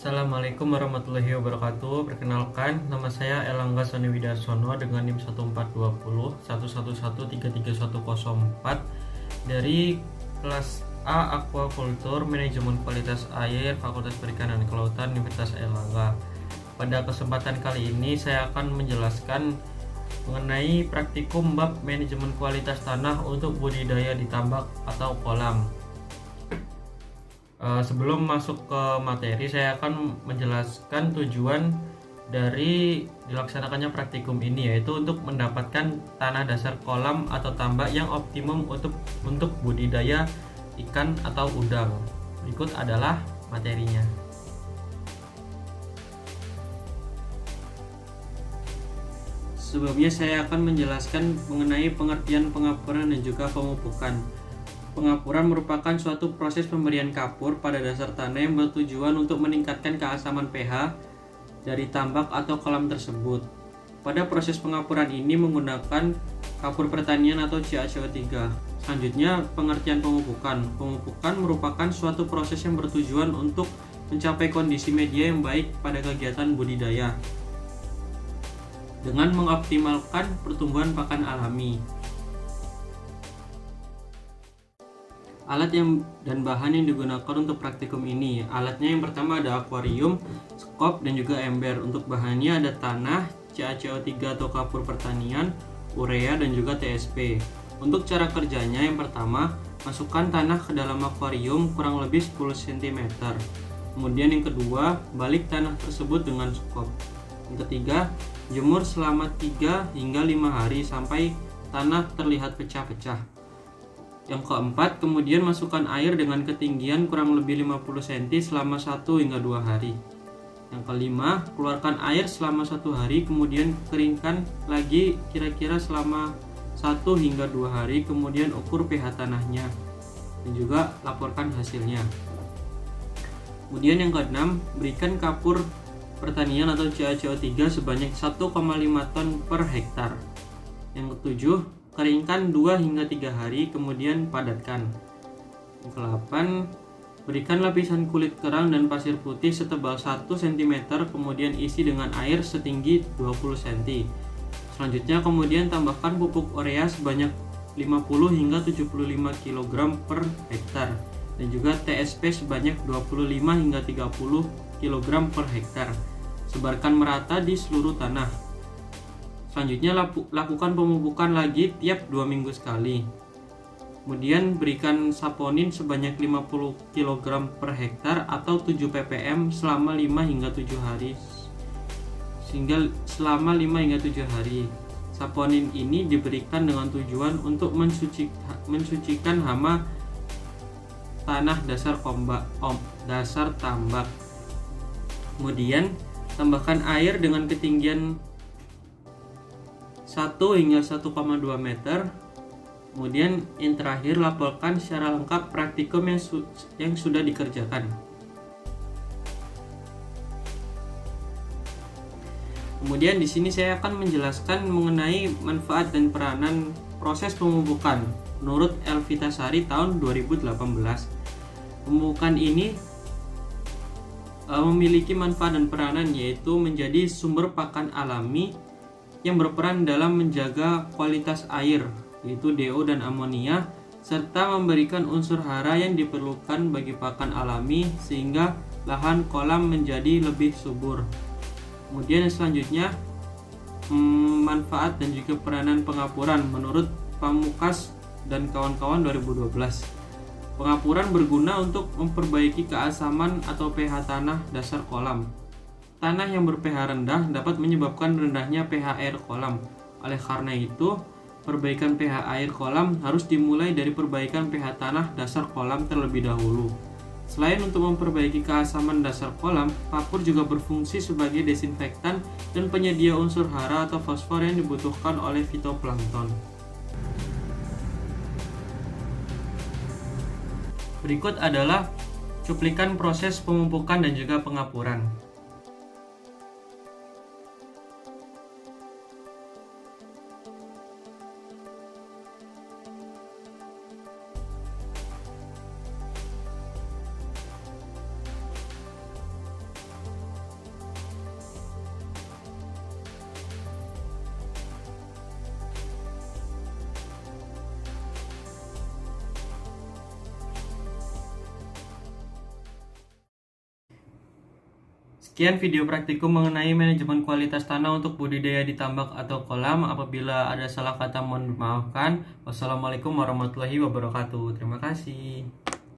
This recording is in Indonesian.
Assalamualaikum warahmatullahi wabarakatuh. Perkenalkan, nama saya Elangga Soni Widarsono dengan NIM 1420 111333104 dari kelas A Aquaculture Manajemen Kualitas Air Fakultas Perikanan dan Kelautan Universitas Airlangga. Pada kesempatan kali ini saya akan menjelaskan mengenai praktikum bab manajemen kualitas tanah untuk budidaya di tambak atau kolam. Sebelum masuk ke materi, saya akan menjelaskan tujuan dari dilaksanakannya praktikum ini, yaitu untuk mendapatkan tanah dasar kolam atau tambak yang optimum untuk budidaya ikan atau udang. Berikut adalah materinya. Sebelumnya saya akan menjelaskan mengenai pengertian pengapuran dan juga pemupukan. Pengapuran merupakan suatu proses pemberian kapur pada dasar tanah yang bertujuan untuk meningkatkan keasaman pH dari tambak atau kolam tersebut. Pada proses pengapuran ini menggunakan kapur pertanian atau CaCO3. Selanjutnya, pengertian pemupukan. Pemupukan merupakan suatu proses yang bertujuan untuk mencapai kondisi media yang baik pada kegiatan budidaya dengan mengoptimalkan pertumbuhan pakan alami. Alat dan bahan yang digunakan untuk praktikum ini. Alatnya yang pertama ada akuarium, skop, dan juga ember. Untuk bahannya ada tanah, CaCO3 atau kapur pertanian, urea, dan juga TSP. Untuk cara kerjanya, yang pertama, masukkan tanah ke dalam akuarium kurang lebih 10 cm. Kemudian yang kedua, balik tanah tersebut dengan skop. Yang ketiga, jemur selama 3 hingga 5 hari sampai tanah terlihat pecah-pecah. Yang keempat, kemudian masukkan air dengan ketinggian kurang lebih 50 cm selama 1 hingga 2 hari. Yang kelima, keluarkan air selama 1 hari, kemudian keringkan lagi kira-kira selama 1 hingga 2 hari, kemudian ukur pH tanahnya dan juga laporkan hasilnya. Kemudian yang keenam, berikan kapur pertanian atau CaCO3 sebanyak 1,5 ton per hektar. Yang ketujuh, keringkan 2 hingga 3 hari, kemudian padatkan. Yang ke-8, berikan lapisan kulit kerang dan pasir putih setebal 1 cm, kemudian isi dengan air setinggi 20 cm. Selanjutnya kemudian tambahkan pupuk urea sebanyak 50 hingga 75 kg per hektar dan juga TSP sebanyak 25 hingga 30 kg per hektar. Sebarkan merata di seluruh tanah. Selanjutnya lakukan pemupukan lagi tiap 2 minggu sekali. Kemudian berikan saponin sebanyak 50 kg per hektar atau 7 ppm selama 5 hingga 7 hari. Sehingga selama 5 hingga 7 hari. Saponin ini diberikan dengan tujuan untuk mensucikan hama tanah dasar tambak. Kemudian tambahkan air dengan ketinggian 1 hingga 1,2 meter. Kemudian yang terakhir, laporkan secara lengkap praktikum yang sudah dikerjakan. Kemudian di sini saya akan menjelaskan mengenai manfaat dan peranan proses pemupukan menurut Elvitasari tahun 2018. Pemupukan ini memiliki manfaat dan peranan, yaitu menjadi sumber pakan alami yang berperan dalam menjaga kualitas air, yaitu DO dan amonia, serta memberikan unsur hara yang diperlukan bagi pakan alami sehingga lahan kolam menjadi lebih subur. Kemudian selanjutnya, manfaat dan juga peranan pengapuran menurut Pamukas dan kawan-kawan 2012. Pengapuran berguna untuk memperbaiki keasaman atau pH tanah dasar kolam. Tanah yang ber-pH rendah dapat menyebabkan rendahnya pH air kolam. Oleh karena itu, perbaikan pH air kolam harus dimulai dari perbaikan pH tanah dasar kolam terlebih dahulu. Selain untuk memperbaiki keasaman dasar kolam, kapur juga berfungsi sebagai desinfektan dan penyedia unsur hara atau fosfor yang dibutuhkan oleh fitoplankton. Berikut adalah cuplikan proses pemupukan dan juga pengapuran. Sekian video praktikum mengenai manajemen kualitas tanah untuk budidaya di tambak atau kolam. Apabila ada salah kata mohon dimaafkan. Wassalamualaikum warahmatullahi wabarakatuh. Terima kasih.